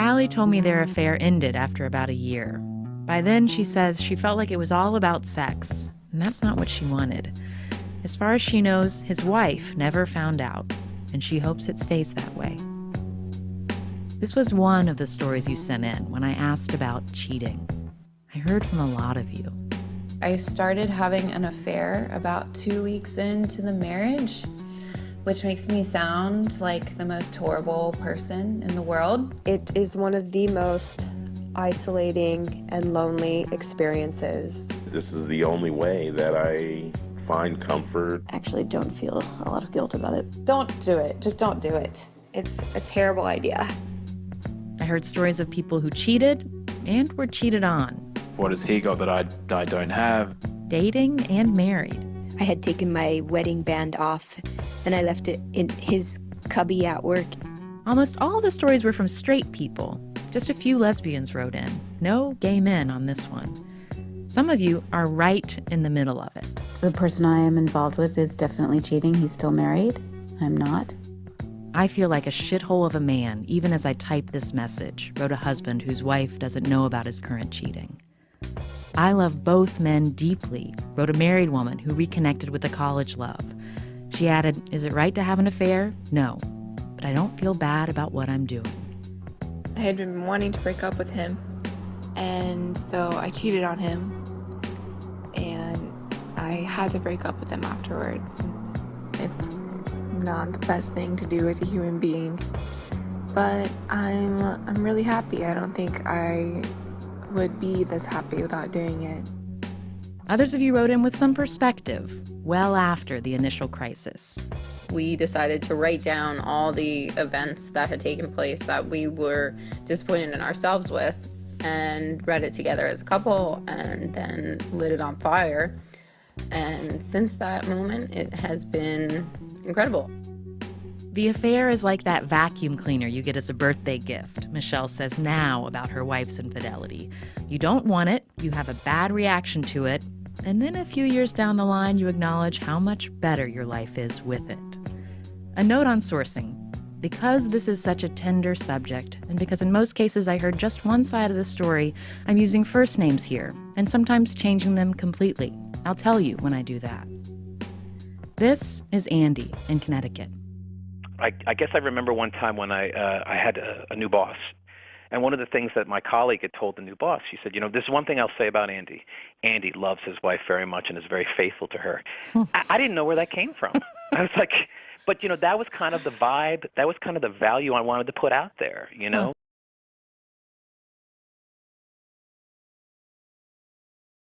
Allie told me their affair ended after about a year. By then, she says she felt like it was all about sex, and that's not what she wanted. As far as she knows, his wife never found out, and she hopes it stays that way. This was one of the stories you sent in when I asked about cheating. I heard from a lot of you. I started having an affair about 2 weeks into the marriage, which makes me sound like the most horrible person in the world. It is one of the most isolating and lonely experiences. This is the only way that I find comfort. I actually don't feel a lot of guilt about it. Don't do it. Just don't do it. It's a terrible idea. I heard stories of people who cheated and were cheated on. What has he got that I don't have? Dating and married. I had taken my wedding band off and I left it in his cubby at work. Almost all the stories were from straight people. Just a few lesbians wrote in. No gay men on this one. Some of you are right in the middle of it. The person I am involved with is definitely cheating. He's still married. I'm not. I feel like a shithole of a man, even as I type this message, wrote a husband whose wife doesn't know about his current cheating. I love both men deeply, wrote a married woman who reconnected with a college love. She added, is it right to have an affair? No, but I don't feel bad about what I'm doing. I had been wanting to break up with him, and so I cheated on him, and I had to break up with him afterwards. It's not the best thing to do as a human being, but I'm really happy. I don't think I would be this happy without doing it. Others of you wrote in with some perspective, well after the initial crisis. We decided to write down all the events that had taken place that we were disappointed in ourselves with, and read it together as a couple, and then lit it on fire. And since that moment, it has been incredible. The affair is like that vacuum cleaner you get as a birthday gift, Michelle says now about her wife's infidelity. You don't want it, you have a bad reaction to it, and then a few years down the line, you acknowledge how much better your life is with it. A note on sourcing. Because this is such a tender subject, and because in most cases I heard just one side of the story, I'm using first names here, and sometimes changing them completely. I'll tell you when I do that. This is Andy in Connecticut. I guess I remember one time when I had a new boss. And one of the things that my colleague had told the new boss, she said, this is one thing I'll say about Andy. Andy loves his wife very much and is very faithful to her. I didn't know where that came from. I was like, but, that was kind of the vibe. That was kind of the value I wanted to put out there,